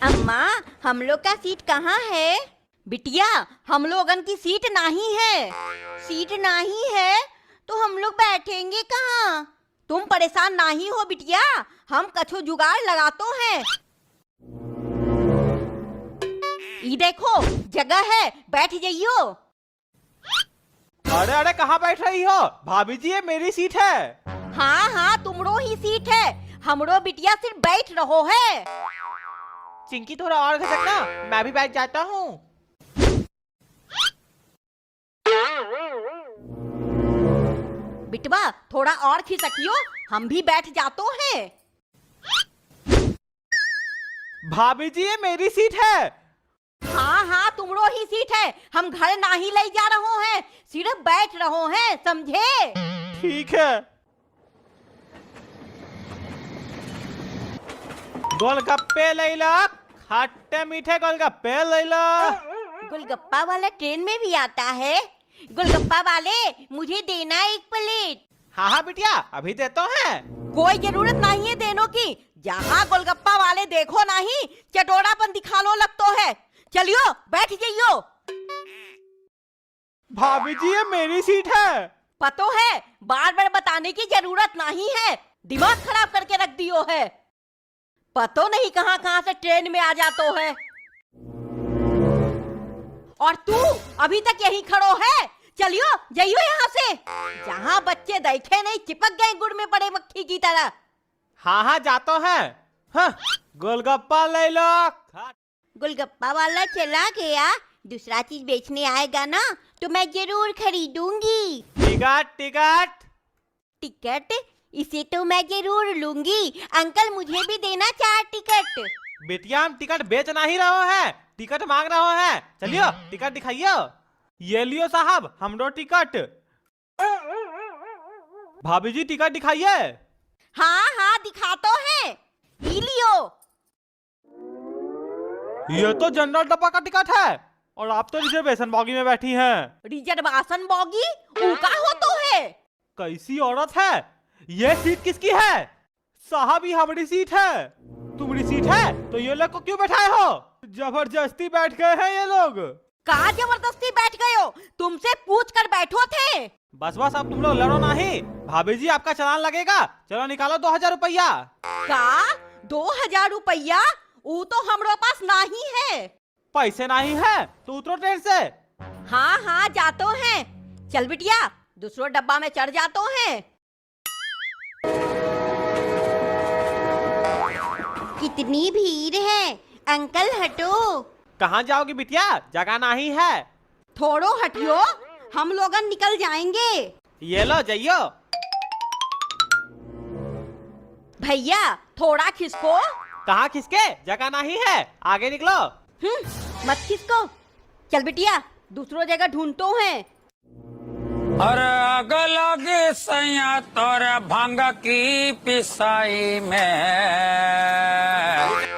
अम्मा, हम लोग का सीट कहाँ है? बिटिया, हम लोगन की सीट नहीं है। सीट नहीं है तो हम लोग बैठेंगे कहाँ? तुम परेशान नहीं हो बिटिया, हम कछु जुगाड़ लगातो हैं। ये देखो जगह है, बैठ जाइयो। अरे अरे कहाँ बैठ रही हो भाभी जी, ये मेरी सीट है। हाँ हाँ, तुमरो ही सीट है, हमरो बिटिया सिर्फ बैठ रहो है। चिंकी थोड़ा और घसकना, मैं भी बैठ जाता हूँ। बिटवा थोड़ा और खिसकियो, हम भी बैठ जातो हैं। भाभी जी, ये मेरी सीट है। हाँ हाँ, तुमरो ही सीट है, हम घर नहीं ले जा रहो हैं, सिर्फ बैठ रहो हैं, समझे? ठीक है। गोलगप्पे ले लो, खट्टे मीठे गोलगप्पे ले लो। गोलगप्पा वाला ट्रेन में भी आता है? गोलगप्पा वाले, मुझे देना एक प्लेट। हाँ हाँ बिटिया, अभी देते हैं। कोई जरूरत नहीं है देने की, जहाँ गोलगप्पा वाले देखो नहीं चटोरापन दिखा लो लगतो है। चलियो बैठ जाइयो। भाभी जी, ये मेरी सीट है। पतो है, बार बार बताने की जरूरत नहीं है, दिमाग खराब करके रख दियो है। पतो नहीं कहाँ कहाँ से ट्रेन में आ जातो है। और तू अभी तक यहीं खड़ो है, चलियो जाइयो यहाँ से। जहाँ बच्चे देखे नहीं चिपक गए गुड़ में पड़े मक्खी की तरह। हाँ हाँ जातो है। हाँ, गोलगप्पा ले लो। गोलगप्पा वाला चला गया, दूसरा चीज बेचने आएगा ना तो मैं जरूर खरीदूंगी। Ticket ticket. टिकट? इसे तो मैं जरूर लूंगी। अंकल मुझे भी देना 4 टिकट। बेटिया, हम टिकट बेच नहीं रहे हैं, टिकट मांग रहे हैं। चलियो टिकट दिखाइयो। ये लियो साहब, हमरो टिकट। भाभी जी, टिकट दिखाइए। हाँ हाँ दिखातो है, ई लियो। ये तो जनरल डब्बा का टिकट है और आप तो रिजर्वेशन बॉगी में बैठी हैं। रिजर्वेशन बॉगी उनका हो तो है। कैसी औरत है ये? सीट किसकी है? साहब, ये हमारी सीट है। तुम्हारी सीट है तो ये लोग को क्यों बैठाए हो? जबरदस्ती बैठ गए हैं ये लोग। कहाँ जबरदस्ती बैठ गए हो? तुमसे पूछ कर बैठो थे। बस बस, अब तुम लोग लड़ो नहीं। भाभी जी, आपका चालान लगेगा। चलो निकालो 2000 रुपया। का 2000 रुपया? वो तो हमरो पास नहीं है। पैसे नहीं है तो उतरो ट्रेन से। हाँ हाँ जातो हैं। चल बिटिया, दूसरो डब्बा में चढ़ जातो हैं। कितनी भीड़ है, अंकल हटो। कहाँ जाओगी बिटिया? जगह नहीं है। थोड़ो हटियो, हम लोगन निकल जाएंगे। ये लो जाइयो। भैया थोड़ा खिसको। कहाँ खिसके? जगह नहीं है, आगे निकलो। मत खिसको। चल बिटिया, दूसरो जगह ढूंढतो हैं। अरे आग लगे सैया तोरे भांग की पिसाई में।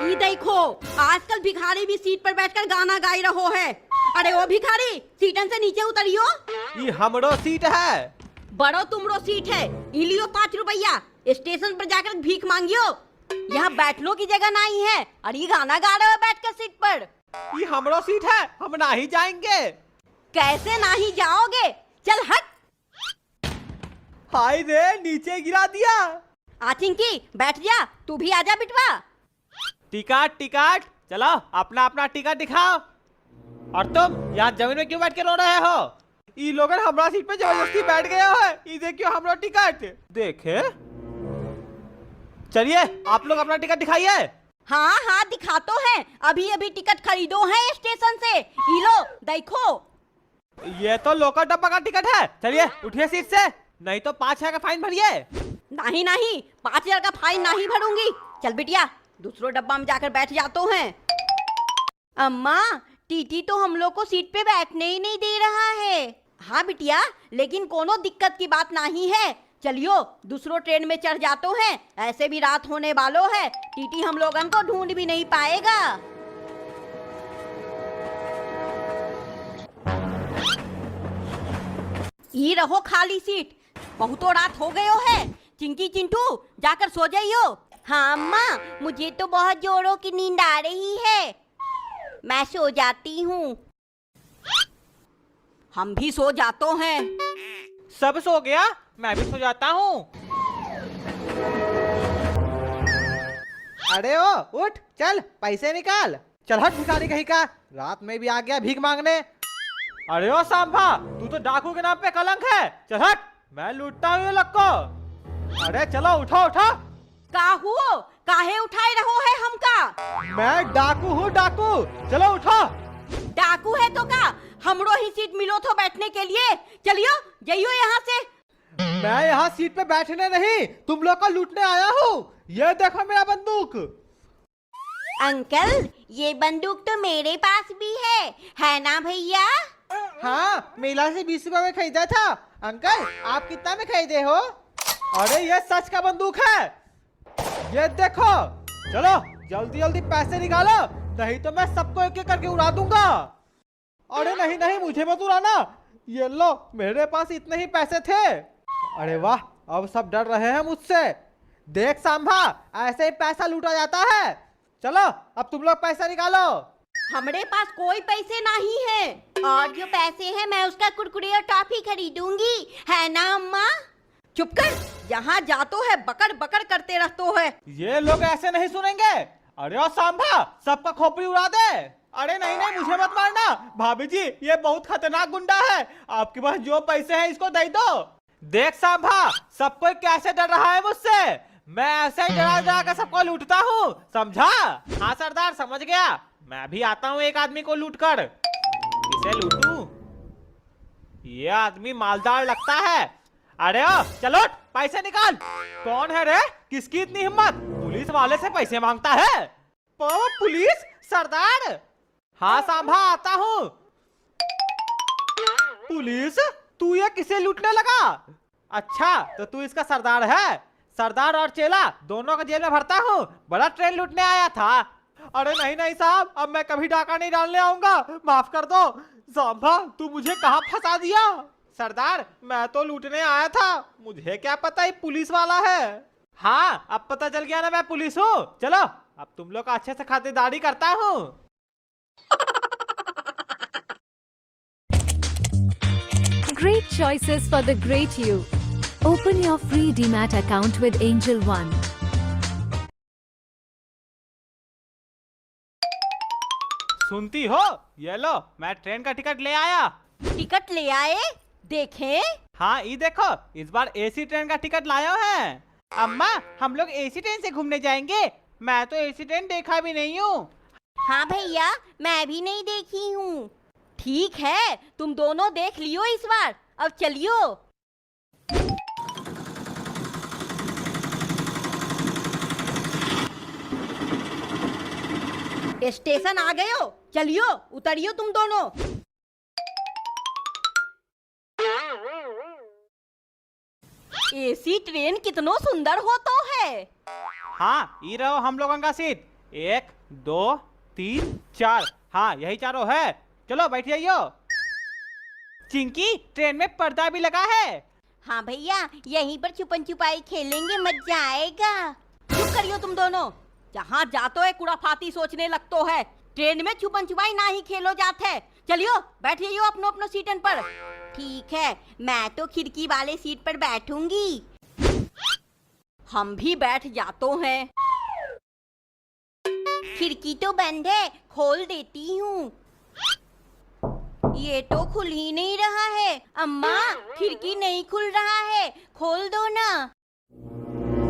ये देखो, आजकल भिखारी भी सीट पर बैठकर गाना गाई रहो है। अरे ओ भिखारी, सीटन से नीचे उतरियो। ये हमरो सीट है। बड़ो तुमरो सीट है, इलियो 5 रुपया। स्टेशन पर जाकर भीख मांगियो। यहाँ बैठने की जगह नहीं है और ये गाना गा रहे हो बैठकर सीट पर। ये हमरो सीट है, हम नहीं जाएंगे। कैसे नहीं जाओगे? चल हट। हाय रे, नीचे गिरा दिया। चिंकी बैठ जा, तू भी आजा बिटवा। टिकट टिकट, चलो अपना अपना टिकट दिखाओ। और तुम यहाँ जमीन में क्यों बैठ के रो रहे हो? ये लोग हमारा सीट पे जबरदस्ती बैठ गए हो। ये देखियो हमारा टिकट देखे। चलिए आप लोग अपना टिकट दिखाइए। हाँ हाँ दिखातो है, अभी अभी टिकट खरीदो है स्टेशन से। ये लो देखो। ये तो लोकल डब्बा का टिकट है। चलिए उठिए सीट से, नहीं तो 5000 का फाइन भरिए। नहीं नहीं, 5000 का फाइन नहीं भरूंगी। चल बिटिया, दूसरो डब्बा में जाकर बैठ जातो हैं। अम्मा, टीटी तो हम लोग को सीट पे बैठने ही नहीं दे रहा है। हाँ बिटिया, लेकिन कोनो दिक्कत की बात नहीं है। चलियो दूसरो ट्रेन में चढ़ जातो हैं, ऐसे भी रात होने वालो है, टीटी हम लोगन को ढूंढ भी नहीं पाएगा। ये रहो खाली सीट, बहुतो रात हो गयो है। चिंकी चिंटू जाकर सो जाइयो। हाँ अम्मा, मुझे तो बहुत जोरों की नींद आ रही है, मैं सो जाती हूँ। हम भी सो जाते हैं। सब सो गया, मैं भी सो जाता हूँ। अरे ओ उठ, चल पैसे निकाल। चल हट भिखारी कहीं का, रात में भी आ गया भीख मांगने। अरे ओ सांभा, तू तो डाकू के नाम पे कलंक है। चल हट, मैं लूटता हूँ ये लोग को। अरे चलो उठो उठो। काहू काहे उठाए रहो है हमका? मैं डाकू हूँ डाकू, चलो उठो। डाकू है तो का हमरो ही सीट मिलो तो बैठने के लिए। चलियो जाइयो यहाँ से। मैं यहाँ सीट पे बैठने नहीं, तुम लोग को लूटने आया हूँ। ये देखो मेरा बंदूक। अंकल, ये बंदूक तो मेरे पास भी है ना भैया? हाँ, मेला से 20 रुपए में खरीदा था। अंकल आप कितना में खरीदे हो? अरे ये सच का बंदूक है, ये देखो। चलो जल्दी जल्दी पैसे निकालो, नहीं तो मैं सबको एक एक करके उड़ा दूंगा। अरे नहीं नहीं, मुझे मत उड़ाना। ये लो, मेरे पास इतने ही पैसे थे। अरे वाह, अब सब डर रहे हैं मुझसे। देख सांभा, ऐसे ही पैसा लूटा जाता है। चलो अब तुम लोग पैसा निकालो। हमारे पास कोई पैसे नहीं है, और जो पैसे हैं मैं उसका कुरकुरे और टॉफी खरीदूंगी, है ना अम्मा? चुप कर, यहाँ जातो है बकर बकर करते रहतो है। ये लोग ऐसे नहीं सुनेंगे। अरे ओ सांभा, सबका खोपड़ी उड़ा दे। अरे नहीं नहीं, मुझे मत मारना। भाभी जी, ये बहुत खतरनाक गुंडा है, आपके पास जो पैसे हैं इसको दे दो। देख सांभा, सब कोई कैसे डर रहा है मुझसे। मैं ऐसे ही डरा डरा कर सबको लूटता हूँ, समझा? हाँ सरदार, समझ गया। मैं भी आता हूँ एक आदमी को लूट कर। किसे लूटूं? ये आदमी मालदार लगता है। अरे ओ चलो, पैसे निकाल। कौन है रे, किसकी इतनी हिम्मत, पुलिस वाले से पैसे मांगता है? पुलिस सरदार? हाँ सांभा, आता हूँ। पुलिस? तू ये किसे लूटने लगा? अच्छा, तो तू इसका सरदार है। सरदार और चेला दोनों को जेल में भरता हूँ, बड़ा ट्रेन लूटने आया था। अरे नहीं नहीं साहब, अब मैं कभी डाका नहीं डालने आऊंगा, माफ कर दो। सांभा, तू मुझे कहाँ फंसा दिया? सरदार, मैं तो लूटने आया था, मुझे क्या पता ये पुलिस वाला है। हाँ, अब पता चल गया ना मैं पुलिस हूँ। चलो अब तुम लोग अच्छे से खातिरदारी करता हूँ। Great choices for the great you. Open your free DMAT account with Angel One. सुनती हो? ये लो, मैं ट्रेन का टिकट ले आया। टिकट ले आए? देखें। हाँ, ये देखो, इस बार एसी ट्रेन का टिकट लाया है। अम्मा, हम लोग एसी ट्रेन से घूमने जाएंगे। मैं तो एसी ट्रेन देखा भी नहीं हूँ। हाँ भैया, मैं भी नहीं देखी हूँ। ठीक है, तुम दोनों देख लियो इस बार। अब चलियो। स्टेशन आ गए हो, चलियो उतरियो तुम दोनों। एसी ट्रेन कितनो सुंदर हो तो है। हाँ, ये रहो हम लोगों का सीट। 1 2 3 4। हाँ, यही चारों है। चलो बैठ जाइयो। चिंकी, ट्रेन में पर्दा भी लगा है। हाँ भैया, यहीं पर छुपन छुपाई खेलेंगे, मजा आएगा। चुप करियो तुम दोनों, जहाँ जातो है कुड़ाफाती सोचने लगतो है। ट्रेन में छुपन छुपाई ना ही खेलो जाते है। चलियो बैठ जाइयो अपनो अपनो सीटन पर। ठीक है, मैं तो खिड़की वाले सीट पर बैठूंगी। हम भी बैठ जातो हैं। खिड़की तो बंद है, खोल देती हूँ। ये तो खुल ही नहीं रहा है। अम्मा, खिड़की नहीं खुल रहा है, खोल दो ना।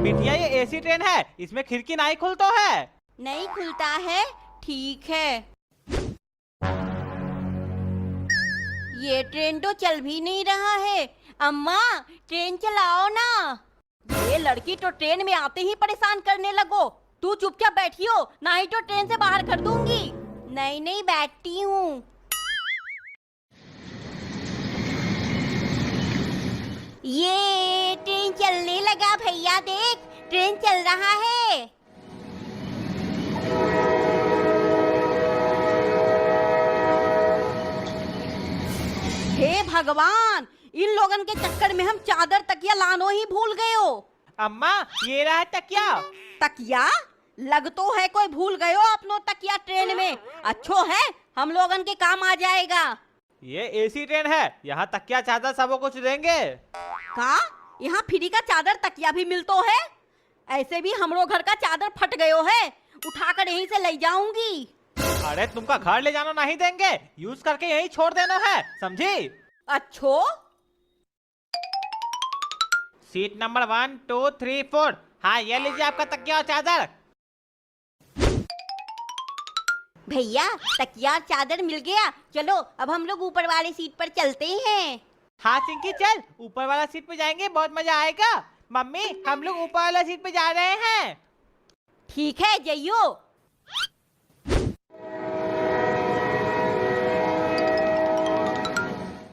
बिटिया, ये एसी ट्रेन है, इसमें खिड़की नहीं खुल तो है। नहीं खुलता है? ठीक है। ये ट्रेन तो चल भी नहीं रहा है। अम्मा, ट्रेन चलाओ ना। ये लड़की तो ट्रेन में आते ही परेशान करने लगो। तू चुपचाप बैठियो, ना ही तो ट्रेन से बाहर कर दूंगी। नहीं नहीं, बैठती हूँ। ये ट्रेन चलने लगा भैया, देख ट्रेन चल रहा है। हे भगवान, इन लोगन के चक्कर में हम चादर तकिया लानो ही भूल गए हो। अम्मा, ये रहा तकिया। तकिया लग तो है कोई भूल गए हो अपनो तकिया ट्रेन में। अच्छो है हम लोगन के काम आ जाएगा। ये एसी ट्रेन है, यहाँ तकिया चादर सब कुछ देंगे। का यहाँ फ्री का चादर तकिया भी मिलतो है? ऐसे भी हमरो घर का चादर फट गयो है, उठाकर यहीं से ले जाऊंगी। अरे तुमका घर ले जाना नहीं देंगे, यूज करके यहीं छोड़ देना है, समझी? अच्छो सीट नंबर 1 2 3 4। हाँ ये लीजिए आपका तकिया और चादर। भैया तकिया और चादर मिल गया, चलो अब हम लोग ऊपर वाली सीट पर चलते हैं। हाँ चिंकी चल, ऊपर वाला सीट पे जाएंगे, बहुत मजा आएगा। मम्मी हम लोग ऊपर वाला सीट पे जा रहे हैं। ठीक है जइयो।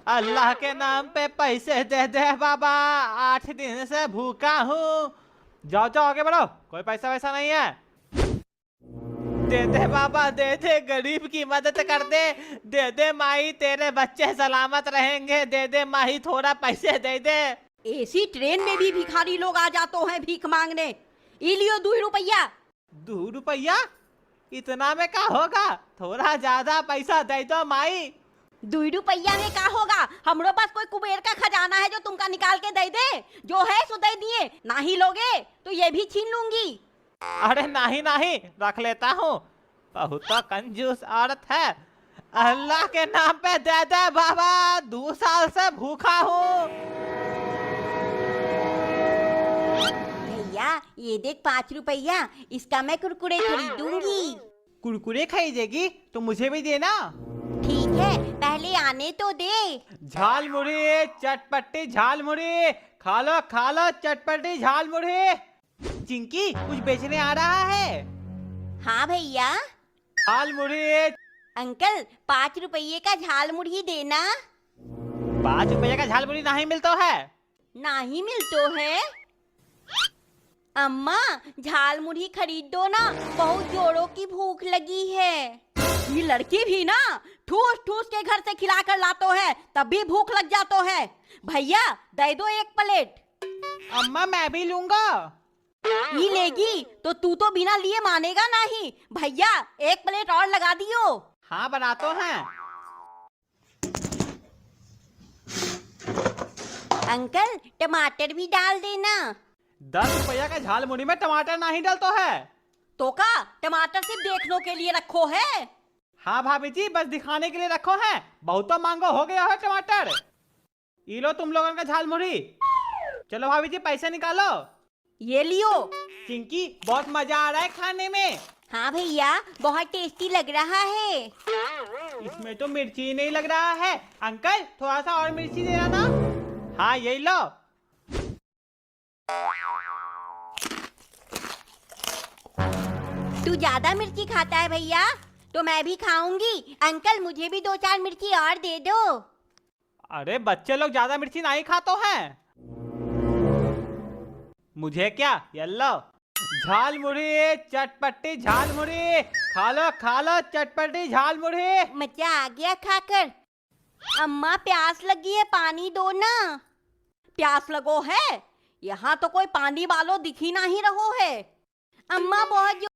अल्लाह के नाम पे पैसे दे दे बाबा, 8 दिन से भूखा हूँ। जाओ जाओ आगे बढ़ो, कोई पैसा वैसा नहीं है। दे दे बाबा दे दे, गरीब की मदद कर दे। दे दे माही, तेरे बच्चे सलामत रहेंगे। दे दे माही, थोड़ा पैसे दे दे। एसी ट्रेन में भी भिखारी लोग आ जाते हैं भीख मांगने। ई लियो 2 रुपया। 2 रुपया? इतना में क्या होगा, थोड़ा ज्यादा पैसा दे दो माई। 2 रुपया में क्या होगा, हमरो पास कोई कुबेर का खजाना है जो तुमका निकाल के दे दे। जो है सो दे दिए, नहीं लोगे तो ये भी छीन लूंगी। अरे नहीं नहीं, रख लेता हूँ, बहुत कंजूस औरत है। अल्लाह के नाम पे दे दे बाबा, 2 साल से भूखा हूँ। भैया ये देख 5 रुपया, इसका मैं कुरकुरे खरीदूंगी। कुरकुरे खरीदेगी तो मुझे भी देना। ठीक है पहले आने तो दे। झाल मुड़ी चटपटी झाल मुड़ी, खा लो चटपटी झाल मुड़ी। चिंकी कुछ बेचने आ रहा है? हाँ भैया। झाल मुड़ी। अंकल 5 रुपये का झाल मुड़ी देना। 5 रुपये का झाल मुड़ी नहीं मिलता है। नहीं मिलतो है। अम्मा झाल मुड़ी खरीद दो ना, बहुत जोरों की भूख लगी है। ये लड़की भी ना ठूस ठूस के घर से खिला कर लातो है, तब भी भूख लग जातो है। भैया दे दो 1 प्लेट। अम्मा मैं भी लूंगा। ये लेगी तो तू तो बिना लिए मानेगा नहीं। भैया 1 प्लेट और लगा दियो। हाँ बनाते हैं। अंकल टमाटर भी डाल देना। 10 रुपया का झाल मुड़ी में टमाटर नहीं डालता है। तो का टमाटर सिर्फ देखने के लिए रखो है? हाँ भाभी जी, बस दिखाने के लिए रखो है, बहुत तो महंगा हो गया है टमाटर। ये लो तुम लोगों का झाल मुड़ी। चलो भाभी जी पैसे निकालो। ये लियो। चिंकी बहुत मजा आ रहा है खाने में। हाँ भैया बहुत टेस्टी लग रहा है। इसमें तो मिर्ची नहीं लग रहा है। अंकल थोड़ा सा और मिर्ची देना ना। हाँ यही लो। तू ज्यादा मिर्ची खाता है भैया, तो मैं भी खाऊंगी। अंकल मुझे भी 2-4 मिर्ची और दे दो। अरे बच्चे लोग ज्यादा मिर्ची नहीं खाते हैं। मुझे क्या, ये लो झाल मुड़ी चटपटी झाल मुड़ी, खा लो चटपटी झाल मुड़ी। मजा आ गया खाकर। अम्मा प्यास लगी है, पानी दो ना। प्यास लगो है, यहाँ तो कोई पानी वालो दिख ही नहीं रहो है। अम्मा बहुत